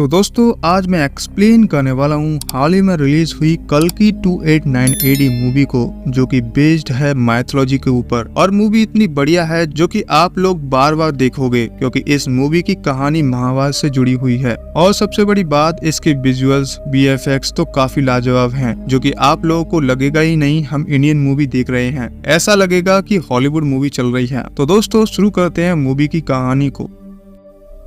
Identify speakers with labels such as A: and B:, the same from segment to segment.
A: तो दोस्तों आज मैं एक्सप्लेन करने वाला हूँ हाल ही में रिलीज हुई कल्कि 289 AD मूवी को, जो कि बेस्ड है माइथोलॉजी के ऊपर। और मूवी इतनी बढ़िया है जो कि आप लोग बार बार देखोगे, क्योंकि इस मूवी की कहानी महाभारत से जुड़ी हुई है। और सबसे बड़ी बात, इसके विजुअल्स VFX तो काफी लाजवाब हैं, जो कि आप लोगों को लगेगा ही नहीं हम इंडियन मूवी देख रहे हैं, ऐसा लगेगा कि हॉलीवुड मूवी चल रही है। तो दोस्तों शुरू करते हैं मूवी की कहानी को।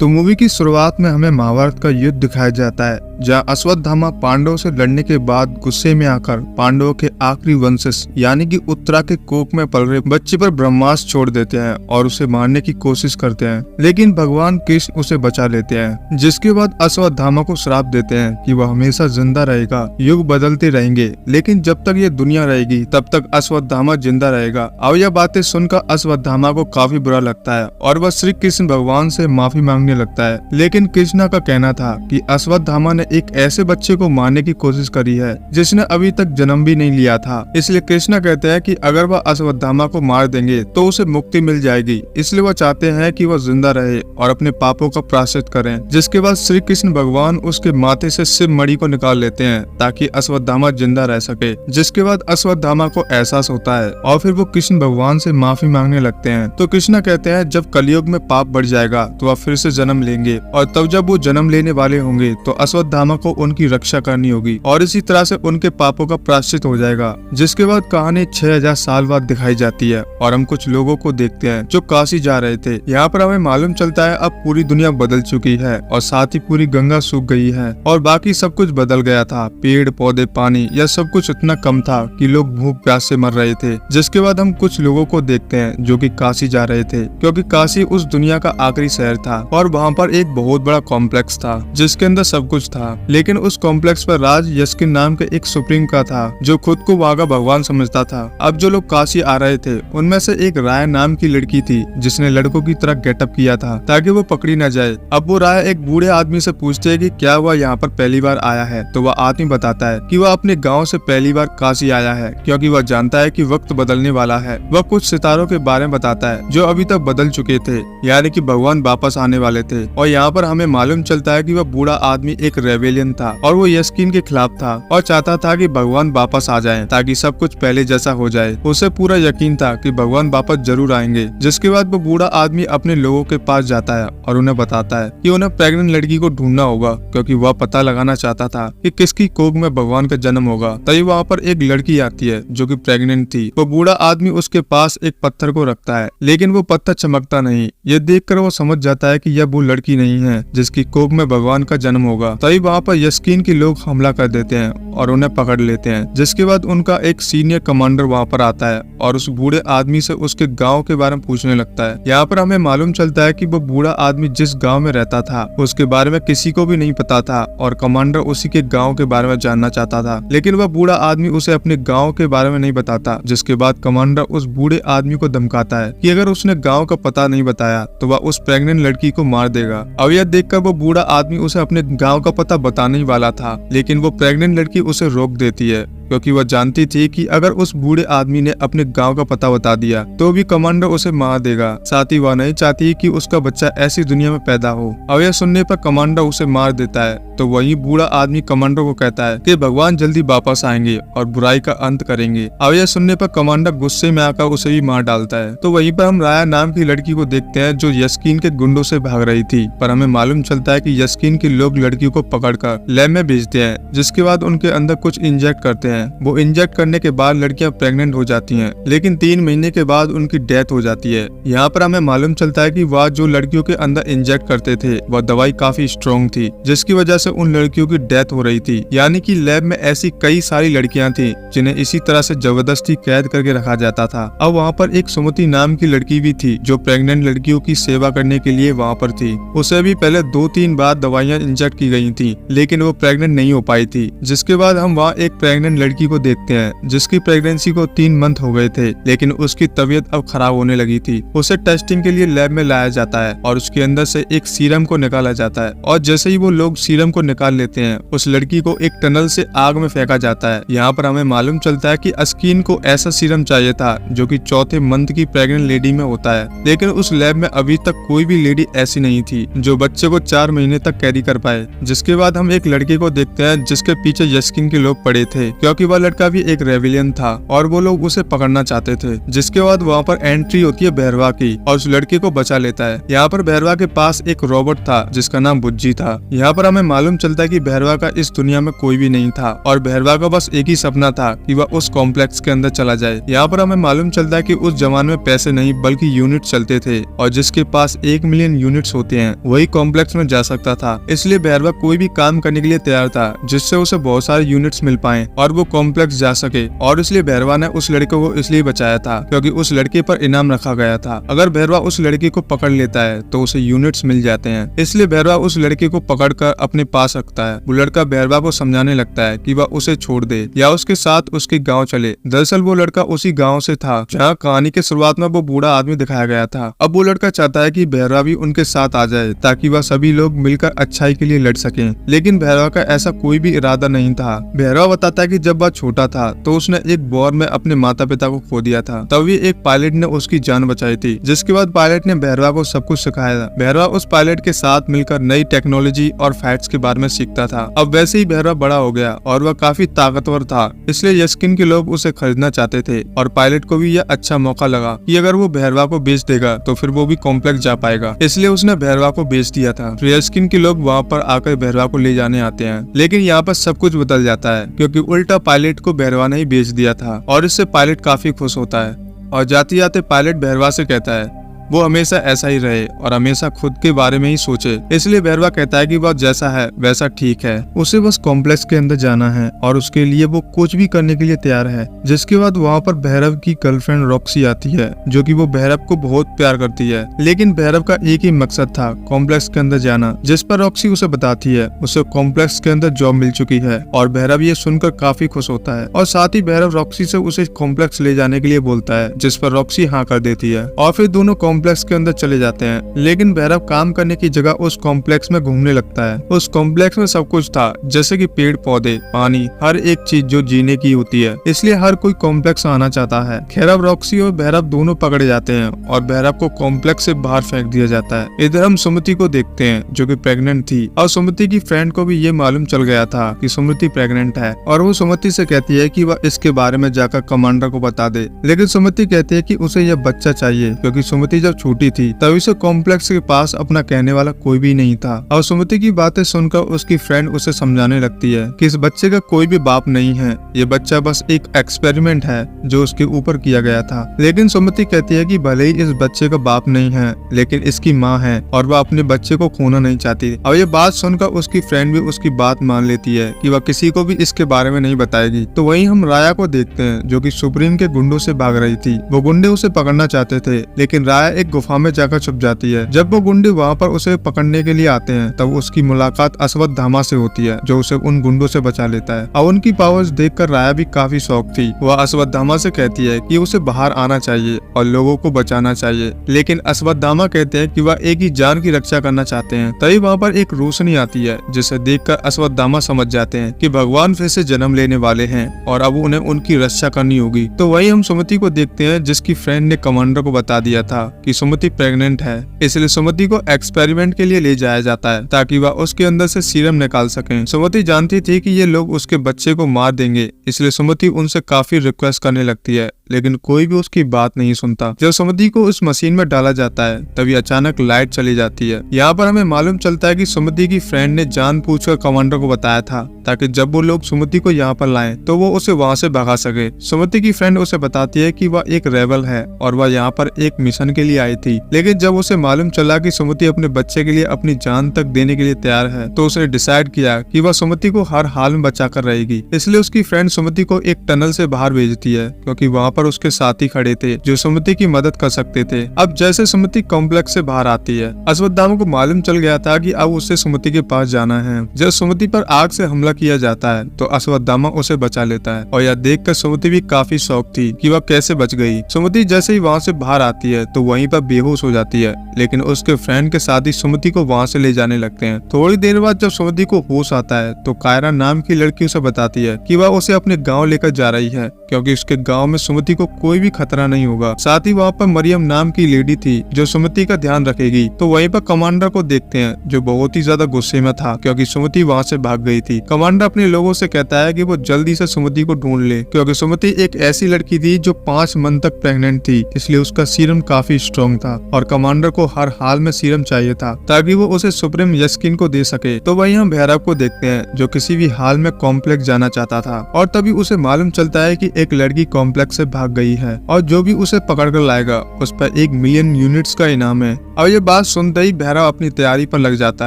A: तो मूवी की शुरुआत में हमें महाभारत का युद्ध दिखाया जाता है, जहां अश्वत्थामा पांडवों से लड़ने के बाद गुस्से में आकर पांडवों के आखिरी वंशज यानी कि उत्तरा के कोख में पल रहे बच्चे पर ब्रह्मास्त्र छोड़ देते हैं और उसे मारने की कोशिश करते हैं, लेकिन भगवान कृष्ण उसे बचा लेते हैं। जिसके बाद अश्वत्थामा को श्राप देते हैं कि वह हमेशा जिंदा रहेगा, युग बदलते रहेंगे, लेकिन जब तक ये दुनिया रहेगी तब तक अश्वत्थामा जिंदा रहेगा। अब यह बातें सुनकर अश्वत्थामा को काफी बुरा लगता है और वह श्री कृष्ण भगवान से माफी मांगने लगता है। लेकिन कृष्णा का कहना था कि अश्वत्थामा ने एक ऐसे बच्चे को मारने की कोशिश करी है जिसने अभी तक जन्म भी नहीं लिया था, इसलिए कृष्णा कहते हैं कि अगर वह अश्वत्थामा को मार देंगे तो उसे मुक्ति मिल जाएगी। इसलिए वह चाहते हैं कि वह जिंदा रहे और अपने पापों का प्रायश्चित करें। जिसके बाद श्री कृष्ण भगवान उसके माथे से शिव मणि को निकाल लेते हैं ताकि अश्वत्थामा जिंदा रह सके। जिसके बाद अश्वत्थामा को एहसास होता है और फिर वो कृष्ण भगवान से माफी मांगने लगते हैं। तो कृष्णा कहते हैं जब कलयुग में पाप बढ़ जाएगा तो वह फिर से जन्म लेंगे, और तब जब वो जन्म लेने वाले होंगे तो अश्वत्थामा को उनकी रक्षा करनी होगी और इसी तरह से उनके पापों का प्रायश्चित हो जाएगा। जिसके बाद कहानी 6000 साल बाद दिखाई जाती है और हम कुछ लोगों को देखते हैं जो काशी जा रहे थे। यहाँ पर हमें मालूम चलता है अब पूरी दुनिया बदल चुकी है और साथ ही पूरी गंगा सूख गई है और बाकी सब कुछ बदल गया था। पेड़ पौधे पानी यह सब कुछ इतना कम था कि लोग भूख प्यास से मर रहे थे। जिसके बाद हम कुछ लोगों को देखते हैं जो कि काशी जा रहे थे, क्योंकि काशी उस दुनिया का आखिरी शहर था और वहाँ पर एक बहुत बड़ा कॉम्प्लेक्स था जिसके अंदर सब कुछ था। लेकिन उस कॉम्प्लेक्स पर राज यस्किन नाम के एक सुप्रीम का था जो खुद को वहाँ का भगवान समझता था। अब जो लोग काशी आ रहे थे उनमें से एक राय नाम की लड़की थी जिसने लड़कों की तरह गेटअप किया था ताकि वो पकड़ी न जाए। अब वो राय एक बूढ़े आदमी से पूछते है कि क्या वह यहाँ पर पहली बार आया है, तो वह आदमी बताता है कि वह अपने गाँव से पहली बार काशी आया है, क्योंकि वह जानता है कि वक्त बदलने वाला है। वह कुछ सितारों के बारे में बताता है जो अभी तक बदल चुके थे, यानी कि भगवान वापस आने वाले थे। और यहाँ पर हमें मालूम चलता है कि वह बूढ़ा आदमी एक रेबेलियन था और वो यस्किन के खिलाफ था और चाहता था कि भगवान वापस आ जाएं ताकि सब कुछ पहले जैसा हो जाए। उसे पूरा यकीन था कि भगवान वापस जरूर आएंगे। जिसके बाद वो बूढ़ा आदमी अपने लोगों के पास जाता है और उन्हें बताता है कि उन्हें प्रेग्नेंट लड़की को ढूंढना होगा, क्योंकि वह पता लगाना चाहता था कि किसकी कोख में भगवान का जन्म होगा। तभी वहाँ पर एक लड़की आती है जो कि प्रेग्नेंट थी। वो बूढ़ा आदमी उसके पास एक पत्थर को रखता है, लेकिन वो पत्थर चमकता नहीं। ये देखकर वो समझ जाता है कि यह वो लड़की नहीं है जिसकी कोख में भगवान का जन्म होगा। तभी वहाँ पर यस्किन के लोग हमला कर देते हैं और उन्हें पकड़ लेते हैं। जिसके बाद उनका एक सीनियर कमांडर वहाँ पर आता है और उस बूढ़े आदमी से उसके गांव के बारे में पूछने लगता है। यहाँ पर हमें मालूम चलता है कि वो बूढ़ा आदमी जिस गांव में रहता था उसके बारे में किसी को भी नहीं पता था और कमांडर उसी के गाँव के बारे में जानना चाहता था, लेकिन वह बूढ़ा आदमी उसे अपने गाँव के बारे में नहीं बताता। जिसके बाद कमांडर उस बूढ़े आदमी को धमकाता है कि अगर उसने गाँव का पता नहीं बताया तो वह उस प्रेग्नेंट लड़की को मार देगा। अब यह देखकर वो बूढ़ा आदमी उसे अपने गांव का पता बताने ही वाला था, लेकिन वो प्रेग्नेंट लड़की उसे रोक देती है, क्योंकि वह जानती थी कि अगर उस बूढ़े आदमी ने अपने गांव का पता बता दिया तो भी कमांडर उसे मार देगा। साथ ही वह नहीं चाहती कि उसका बच्चा ऐसी दुनिया में पैदा हो। अब यह सुनने पर कमांडर उसे मार देता है। तो वही बूढ़ा आदमी कमांडर को कहता है कि भगवान जल्दी वापस आएंगे और बुराई का अंत करेंगे। अब यह सुनने पर कमांडर गुस्से में आकर उसे भी मार डालता है। तो वहीं पर हम राया नाम की लड़की को देखते हैं जो यस्किन के गुंडों से भाग रही थी, पर हमें मालूम चलता है कि यस्किन के लोग लड़की को पकड़कर लैब में भेजते हैं। जिसके बाद उनके अंदर कुछ इंजेक्ट करते हैं। वो इंजेक्ट करने के बाद लड़कियां प्रेग्नेंट हो जाती हैं, लेकिन 3 महीने के बाद उनकी डेथ हो जाती है। यहाँ पर हमें मालूम चलता है कि वह जो लड़कियों के अंदर इंजेक्ट करते थे वह दवाई काफी स्ट्रॉन्ग थी, जिसकी वजह से उन लड़कियों की डेथ हो रही थी। यानी कि लैब में ऐसी कई सारी लड़कियां थी जिन्हें इसी तरह से जबरदस्ती कैद करके रखा जाता था। अब वहाँ पर एक सुमति नाम की लड़की भी थी जो प्रेग्नेंट लड़कियों की सेवा करने के लिए वहाँ पर थी। उसे भी पहले 2-3 बार दवाइयाँ इंजेक्ट की गई थी, लेकिन वो प्रेग्नेंट नहीं हो पाई थी। जिसके बाद हम वहाँ एक प्रेग्नेंट लड़की को देखते हैं जिसकी प्रेगनेंसी को 3 मंथ हो गए थे, लेकिन उसकी तबीयत अब खराब होने लगी थी। उसे टेस्टिंग के लिए लैब में लाया जाता है और उसके अंदर से एक सीरम को निकाला जाता है, और जैसे ही वो लोग सीरम को निकाल लेते हैं उस लड़की को एक टनल से आग में फेंका जाता है। यहाँ पर हमें मालूम चलता है कि अस्कीन को ऐसा सीरम चाहिए था जो कि 4थे मंथ की प्रेग्नेंट लेडी में होता है, लेकिन उस लैब में अभी तक कोई भी लेडी ऐसी नहीं थी जो बच्चे को 4 महीने तक कैरी कर पाए। जिसके बाद हम एक लड़के को देखते हैं जिसके पीछे यस्किन के लोग पड़े थे, क्योंकि वह लड़का भी एक रेविलियन था और वो लोग उसे पकड़ना चाहते थे। जिसके बाद वहाँ पर एंट्री होती है भैरवा की और उस लड़के को बचा लेता है। यहाँ पर भैरवा के पास एक रोबोट था जिसका नाम बुज्जी था। यहाँ पर हमें मालूम चलता है कि भैरवा का इस दुनिया में कोई भी नहीं था और भैरवा का बस एक ही सपना था कि वह उस कॉम्प्लेक्स के अंदर चला जाए। यहाँ पर हमें मालूम चलता है कि उस जमाने में पैसे नहीं बल्कि यूनिट चलते थे और जिसके पास 1 मिलियन यूनिट्स होते हैं वही कॉम्प्लेक्स में जा सकता था। इसलिए भैरवा कोई भी काम करने के लिए तैयार था जिससे उसे बहुत सारे यूनिट्स मिल पाए और वो कॉम्प्लेक्स जा सके, और इसलिए भैरवा ने उस लड़के को इसलिए बचाया था क्योंकि उस लड़के पर इनाम रखा गया था। अगर भैरवा उस लड़के को पकड़ लेता है तो उसे यूनिट्स मिल जाते हैं, इसलिए भैरवा उस लड़के को पकड़कर अपने पास रखता है। वो लड़का भैरवा को समझाने लगता है कि वह उसे छोड़ दे या उसके साथ उसके गाँव चले। दरअसल वो लड़का उसी गाँव से था जहाँ कहानी के शुरुआत में वो बूढ़ा आदमी दिखाया गया था। अब वो लड़का चाहता है कि भैरवा भी उनके साथ आ जाए ताकि वह सभी लोग मिलकर अच्छाई के लिए लड़ सकें, लेकिन भैरवा का ऐसा कोई भी इरादा नहीं था। भैरवा बताता है कि जब वह छोटा था तो उसने एक वॉर में अपने माता पिता को खो दिया था, तभी एक पायलट ने उसकी जान बचाई थी। जिसके बाद पायलट ने भैरवा को सब कुछ सिखाया। भैरवा उस पायलट के साथ मिलकर नई टेक्नोलॉजी और फाइट्स के बारे में सीखता था। अब वैसे ही भैरवा बड़ा हो गया और वह काफी ताकतवर था, इसलिए यस्किन के लोग उसे खरीदना चाहते थे और पायलट को भी यह अच्छा मौका लगा कि अगर वो भैरवा को बेच देगा तो फिर वो भी कॉम्प्लेक्स जा पाएगा, इसलिए उसने भैरवा को बेच दिया था। यस्किन के लोग वहाँ पर आकर भैरवा को ले जाने आते हैं, लेकिन यहाँ पर सब कुछ बदल जाता है क्योंकि उल्टा पायलट को भैरवा ने ही बेच दिया था और इससे पायलट काफी खुश होता है और जाते जाते पायलट भैरवा से कहता है वो हमेशा ऐसा ही रहे और हमेशा खुद के बारे में ही सोचे। इसलिए भैरवा कहता है कि वह जैसा है वैसा ठीक है, उसे बस कॉम्प्लेक्स के अंदर जाना है और उसके लिए वो कुछ भी करने के लिए तैयार है। जिसके बाद वहाँ पर भैरव की गर्लफ्रेंड रॉक्सी आती है जो कि वो भैरव को बहुत प्यार करती है, लेकिन भैरव का एक ही मकसद था कॉम्प्लेक्स के अंदर जाना। जिस पर रॉक्सी उसे बताती है उसे कॉम्प्लेक्स के अंदर जॉब मिल चुकी है और भैरव ये सुनकर काफी खुश होता है और साथ ही भैरव रॉक्सी से उसे कॉम्प्लेक्स ले जाने के लिए बोलता है, जिस पर रॉक्सी हाँ कर देती है और फिर दोनों कॉम्प्लेक्स के अंदर चले जाते हैं। लेकिन भैरव काम करने की जगह उस कॉम्प्लेक्स में घूमने लगता है। उस कॉम्प्लेक्स में सब कुछ था जैसे कि पेड़ पौधे, पानी, हर एक चीज जो जीने की होती है, इसलिए हर कोई कॉम्प्लेक्स आना चाहता है। खैर अब रॉक्सी और भैरव दोनों पकड़े जाते हैं और भैरव को कॉम्प्लेक्स से बाहर फेंक दिया जाता है। इधर हम सुमति को देखते हैं जो कि प्रेग्नेंट थी और सुमति की फ्रेंड को भी ये मालूम चल गया था कि सुमति प्रेग्नेंट है और वो सुमति से कहती है कि वह इसके बारे में जाकर कमांडर को बता दे, लेकिन सुमति कहती है कि उसे यह बच्चा चाहिए क्योंकि सुमति जब छोटी थी तभी से कॉम्प्लेक्स के पास अपना कहने वाला कोई भी नहीं था। और सुमति की बातें सुनकर उसकी फ्रेंड उसे समझाने लगती है कि इस बच्चे का कोई भी बाप नहीं है, ये बच्चा बस एक एक्सपेरिमेंट है जो उसके ऊपर किया गया था। लेकिन सुमति कहती है कि भले ही इस बच्चे का बाप नहीं है लेकिन इसकी माँ है और वह अपने बच्चे को खोना नहीं चाहती। और ये बात सुनकर उसकी फ्रेंड भी उसकी बात मान लेती है कि वह किसी को भी इसके बारे में नहीं बताएगी। तो वहीं हम राया को देखते हैं जो कि सुप्रीम के गुंडों से भाग रही थी। वो गुंडे उसे पकड़ना चाहते थे लेकिन राया एक गुफा में जाकर छुप जाती है। जब वो गुंडे वहाँ पर उसे पकड़ने के लिए आते हैं तब उसकी मुलाकात अश्वत्थामा से होती है जो उसे उन गुंडों से बचा लेता है। और उनकी पावर्स देखकर राया भी काफी शौक थी। वह अश्वत्थामा से कहती है कि उसे बाहर आना चाहिए और लोगों को बचाना चाहिए, लेकिन अश्वत्थामा कहते हैं कि वह एक ही जान की रक्षा करना चाहते हैं। तभी वहाँ पर एक रोशनी आती है जिसे देखकर अश्वत्थामा समझ जाते हैं कि भगवान फिर से जन्म लेने वाले हैं और अब उन्हें उनकी रक्षा करनी होगी। तो वही हम सुमति को देखते हैं जिसकी फ्रेंड ने कमांडर को बता दिया था कि सुमति प्रेग्नेंट है, इसलिए सुमति को एक्सपेरिमेंट के लिए ले जाया जाता है ताकि वह उसके अंदर से सीरम निकाल सकें। सुमति जानती थी कि ये लोग उसके बच्चे को मार देंगे, इसलिए सुमति उनसे काफी रिक्वेस्ट करने लगती है, लेकिन कोई भी उसकी बात नहीं सुनता। जब सुमति को उस मशीन में डाला जाता है तभी अचानक लाइट चली जाती है। यहाँ पर हमें मालूम चलता है कि सुमति की फ्रेंड ने जानबूझकर कमांडर को बताया था ताकि जब वो लोग सुमति को यहाँ पर लाएं तो वो उसे वहाँ से भगा सके। सुमति की फ्रेंड उसे बताती है कि वह एक रेबल है और वह यहाँ पर एक मिशन के लिए आई थी, लेकिन जब उसे मालूम चला कि सुमति अपने बच्चे के लिए अपनी जान तक देने के लिए तैयार है तो उसने डिसाइड किया कि वह सुमति को हर हाल में बचा कर रहेगी। इसलिए उसकी फ्रेंड सुमति को एक टनल से बाहर भेजती है क्योंकि वहाँ पर उसके साथी खड़े थे जो सुमति की मदद कर सकते थे। अब जैसे सुमति कॉम्प्लेक्स से बाहर आती है, अश्वत्थामा को मालूम चल गया था कि अब उसे सुमति के पास जाना है। जब सुमति पर आग से हमला किया जाता है तो अश्वत्थामा उसे बचा लेता है और यह देखकर सुमति भी काफी शौक थी कि वह कैसे बच गई। सुमति जैसे ही वहाँ से बाहर आती है तो वहीं पर बेहोश हो जाती है, लेकिन उसके फ्रेंड के साथ ही सुमति को वहाँ से ले जाने लगते हैं। थोड़ी देर बाद जब सुमति को होश आता है तो कायरा नाम की लड़की उसे बताती है कि वह उसे अपने गाँव लेकर जा रही है, क्योंकि उसके गाँव में सुमति को कोई भी खतरा नहीं होगा। साथ ही वहाँ पर मरियम नाम की लेडी थी जो सुमति का ध्यान रखेगी। तो वहीं पर कमांडर को देखते हैं जो बहुत ही ज्यादा गुस्से में था क्योंकि सुमति वहाँ से भाग गई थी। कमांडर अपने लोगों से कहता है कि वो जल्दी से सुमति को ढूंढ ले, क्योंकि सुमति एक ऐसी लड़की थी जो 5 मंथ तक प्रेग्नेंट थी, इसलिए उसका सीरम काफी स्ट्रॉन्ग था और कमांडर को हर हाल में सीरम चाहिए था ताकि वो उसे सुप्रीम यस्किन को दे सके। तो वहीं हम भैरव को देखते हैं जो किसी भी हाल में कॉम्प्लेक्स जाना चाहता था और तभी उसे मालूम चलता है कि एक लड़की कॉम्प्लेक्स से भाग गई है और जो भी उसे पकड़ कर लाएगा उस पर 1 मिलियन यूनिट्स का इनाम है। अब ये बात सुनते ही भैरव अपनी तैयारी पर लग जाता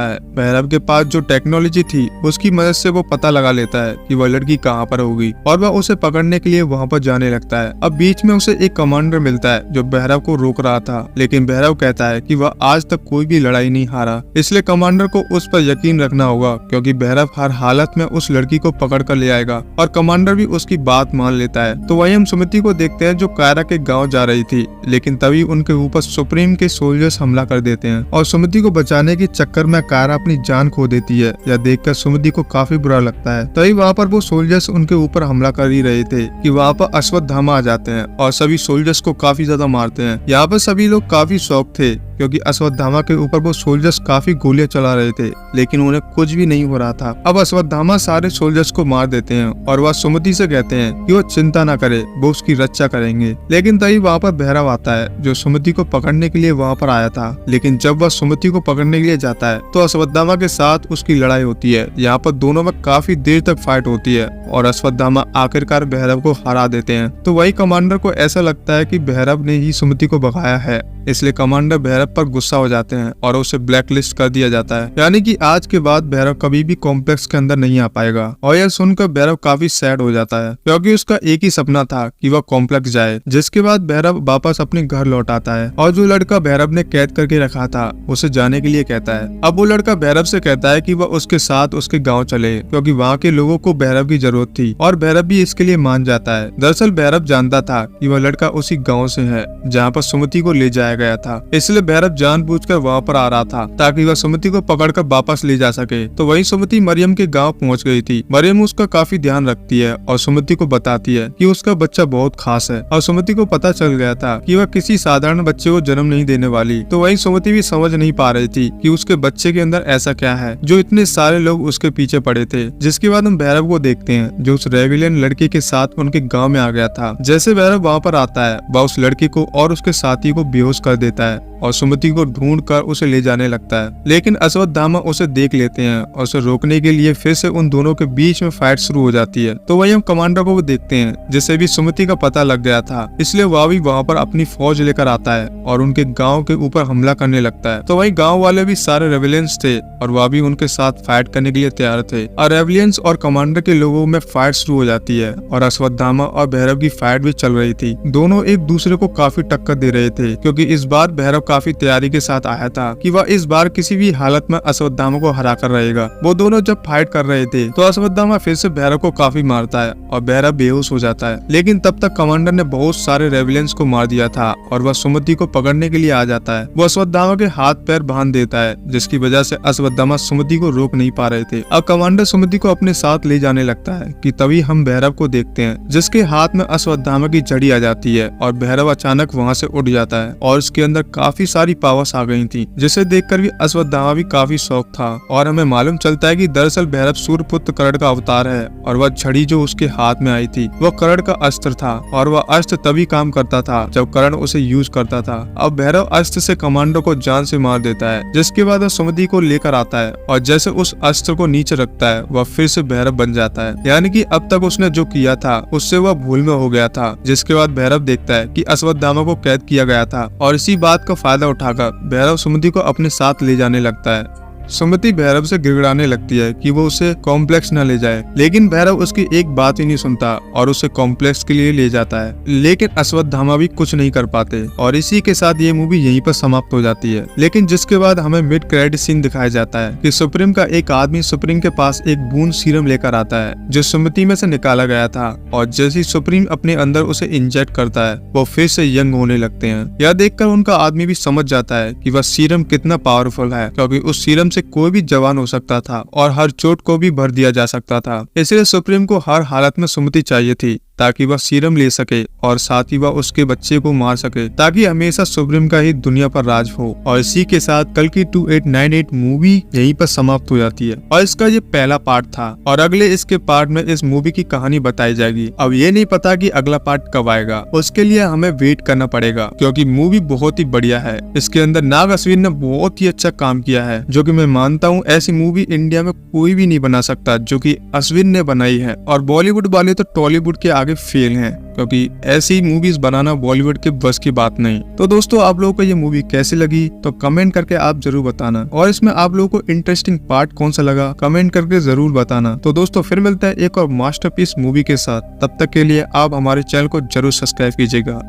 A: है। भैरव के पास जो टेक्नोलॉजी थी उसकी मदद से वो पता लगा लेता है कि वह लड़की कहाँ पर होगी और वह उसे पकड़ने के लिए वहाँ पर जाने लगता है। अब बीच में उसे एक कमांडर मिलता है जो भैरव को रोक रहा था, लेकिन भैरव कहता है कि वह आज तक कोई भी लड़ाई नहीं हारा, इसलिए कमांडर को उस पर यकीन रखना होगा क्योंकि भैरव हर हालत में उस लड़की को पकड़ कर ले आएगा और कमांडर भी उसकी बात मान लेता है। तो वहीं हम सुमति को देखते हैं जो कायरा के गाँव जा रही थी, लेकिन तभी उनके ऊपर सुप्रीम के सोल्जर्स हमला कर देते हैं और सुमति को बचाने के चक्कर में कायरा अपनी जान खो देती है। यह देखकर सुमति को काफी बुरा लगता है। तभी वहाँ पर वो सोल्जर्स उनके ऊपर हमला कर ही रहे थे कि वहाँ पर अश्वत्थामा आ जाते हैं और सभी सोल्जर्स को काफी ज्यादा मारते हैं। यहाँ पर सभी लोग काफी शौक थे क्योंकि अश्वत्थामा के ऊपर वो सोल्जर्स काफी गोलियां चला रहे थे, लेकिन उन्हें कुछ भी नहीं हो रहा था। अब अश्वत्थामा सारे सोल्जर्स को मार देते हैं और वह सुमति से कहते हैं कि वो चिंता न करे, वो उसकी रक्षा करेंगे। लेकिन तभी वहाँ पर भैरव आता है जो सुमति को पकड़ने के लिए वहाँ पर आया था, लेकिन जब वह सुमति को पकड़ने के लिए जाता है तो अश्वत्थामा के साथ उसकी लड़ाई होती है। यहाँ पर दोनों में काफी देर तक फाइट होती है और अश्वत्थामा आखिरकार भैरव को हरा देते हैं। तो वही कमांडर को ऐसा लगता है कि भैरव ने ही सुमति को भगाया है, इसलिए कमांडर भैरव पर गुस्सा हो जाते हैं और उसे ब्लैक लिस्ट कर दिया जाता है, यानी कि आज के बाद भैरव कभी भी कॉम्प्लेक्स के अंदर नहीं आ पाएगा। और यह सुनकर भैरव काफी सैड हो जाता है क्योंकि उसका एक ही सपना था कि वह कॉम्प्लेक्स जाए। जिसके बाद भैरव वापस अपने घर लौट आता है और जो लड़का भैरव ने कैद करके रखा था उसे जाने के लिए कहता है। अब वो लड़का भैरव से कहता है कि वह उसके साथ उसके गाँव चले क्योंकि वहाँ के लोगों को भैरव की जरूरत थी और भैरव भी इसके लिए मान जाता है। दरअसल भैरव जानता था कि वह लड़का उसी गाँव से है जहाँ पर सुमति को ले जाया गया था, इसलिए भैरव जानबूझकर वहाँ पर आ रहा था ताकि वह सुमति को पकड़कर वापस ले जा सके। तो वही सुमति मरियम के गांव पहुँच गई थी। मरियम उसका काफी ध्यान रखती है और सुमति को बताती है कि उसका बच्चा बहुत खास है और सुमति को पता चल गया था कि वह किसी साधारण बच्चे को जन्म नहीं देने वाली। तो वही सुमति भी समझ नहीं पा रही थी कि उसके बच्चे के अंदर ऐसा क्या है जो इतने सारे लोग उसके पीछे पड़े थे। जिसके बाद हम भैरव को देखते हैं जो उस रेविलियन लड़की के साथ उनके गाँव में आ गया था। जैसे भैरव वहाँ पर आता है वह उस लड़की को और उसके साथी को बेहोश कर देता है और सुमति को ढूंढ कर उसे ले जाने लगता है, लेकिन अश्वत्थामा उसे देख लेते हैं और उसे रोकने के लिए फिर से उन दोनों के बीच में फाइट शुरू हो जाती है। तो वही हम कमांडर को देखते हैं जिसे भी सुमति का पता लग गया था, इसलिए वह भी वहाँ पर अपनी फौज लेकर आता है और उनके गाँव के ऊपर हमला करने लगता है। तो वही गाँव वाले भी सारे रेविलियंस थे और वह भी उनके साथ फाइट करने के लिए तैयार थे और रेविलियंस और कमांडर के लोगों में फाइट शुरू हो जाती है और अश्वत्थामा और भैरव की फाइट भी चल रही थी। दोनों एक दूसरे को काफी टक्कर दे रहे थे क्योंकि इस बार भैरव काफी तैयारी के साथ आया था कि वह इस बार किसी भी हालत में अश्वत्थामा को हरा कर रहेगा। वो दोनों जब फाइट कर रहे थे तो अश्वत्थामा फिर से भैरव को काफी मारता है और भैरव बेहोश हो जाता है, लेकिन तब तक कमांडर ने बहुत सारे रेविलियंस को मार दिया था और वह सुमति को पकड़ने के लिए आ जाता है। वो अश्वत्थामा के हाथ पैर बांध देता है जिसकी वजह से अश्वत्थामा सुमति को रोक नहीं पा रहे थे। अब कमांडर सुमति को अपने साथ ले जाने लगता है कि तभी हम भैरव को देखते हैं जिसके हाथ में अश्वत्थामा की छड़ी आ जाती है और भैरव अचानक वहाँ से उठ जाता है और उसके अंदर काफी सारी पावर्स आ गई थी, जिसे देखकर भी अश्वत्थामा भी काफी शौक था। और हमें मालूम चलता है कि दरअसल भैरव सूर्यपुत्र कर्ण का अवतार है और वह छड़ी जो उसके हाथ में आई थी वह कर्ण का अस्त्र था और वह अस्त्र तभी काम करता था जब कर्ण उसे यूज करता था। अब भैरव अस्त्र से कमांडो को जान से मार देता है, जिसके बाद वह सुमति को लेकर आता है और जैसे उस अस्त्र को नीचे रखता है वह फिर से भैरव बन जाता है, यानी कि अब तक उसने जो किया था उससे वह भूल में हो गया था। जिसके बाद भैरव देखता है कि अश्वत्थामा को कैद किया गया था और इसी बात का फायदा उठाकर भैरव सुमति को अपने साथ ले जाने लगता है। सुमति भैरव से गिड़गिड़ाने लगती है कि वो उसे कॉम्प्लेक्स न ले जाए, लेकिन भैरव उसकी एक बात ही नहीं सुनता और उसे कॉम्प्लेक्स के लिए ले जाता है। लेकिन अश्वत्थामा भी कुछ नहीं कर पाते और इसी के साथ ये मूवी यहीं पर समाप्त हो जाती है। लेकिन जिसके बाद हमें मिड क्रेडिट सीन दिखाया जाता है कि सुप्रीम का एक आदमी सुप्रीम के पास एक बूंद सीरम लेकर आता है जो सुमति में से निकाला गया था, और जैसे ही सुप्रीम अपने अंदर उसे इंजेक्ट करता है वो फिर से यंग होने लगते हैं। यह देखकर उनका आदमी भी समझ जाता है कि वह सीरम कितना पावरफुल है, क्योंकि उस सीरम से कोई भी जवान हो सकता था और हर चोट को भी भर दिया जा सकता था। इसलिए सुप्रीम को हर हालत में सुमति चाहिए थी ताकि वह सीरम ले सके और साथ ही वह उसके बच्चे को मार सके, ताकि हमेशा सुप्रीम का ही दुनिया पर राज हो। और इसी के साथ कल्कि 2898 मूवी यहीं पर समाप्त हो जाती है। और इसका ये पहला पार्ट था और अगले इसके पार्ट में इस मूवी की कहानी बताई जाएगी। अब ये नहीं पता कि अगला पार्ट कब आएगा, उसके लिए हमें वेट करना पड़ेगा, क्योंकि मूवी बहुत ही बढ़िया है। इसके अंदर नाग अश्विन ने बहुत ही अच्छा काम किया है, जो कि मैं मानता हूँ ऐसी मूवी इंडिया में कोई भी नहीं बना सकता जो कि अश्विन ने बनाई है। और बॉलीवुड वाले तो टॉलीवुड के आगे फेल हैं, क्योंकि ऐसी मूवीज बनाना बॉलीवुड के बस की बात नहीं। तो दोस्तों, आप लोगों को ये मूवी कैसी लगी तो कमेंट करके आप जरूर बताना, और इसमें आप लोगों को इंटरेस्टिंग पार्ट कौन सा लगा कमेंट करके जरूर बताना। तो दोस्तों, फिर मिलता है एक और मास्टरपीस मूवी के साथ। तब तक के लिए आप हमारे चैनल को जरूर सब्सक्राइब कीजिएगा।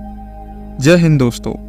A: जय हिंद दोस्तों।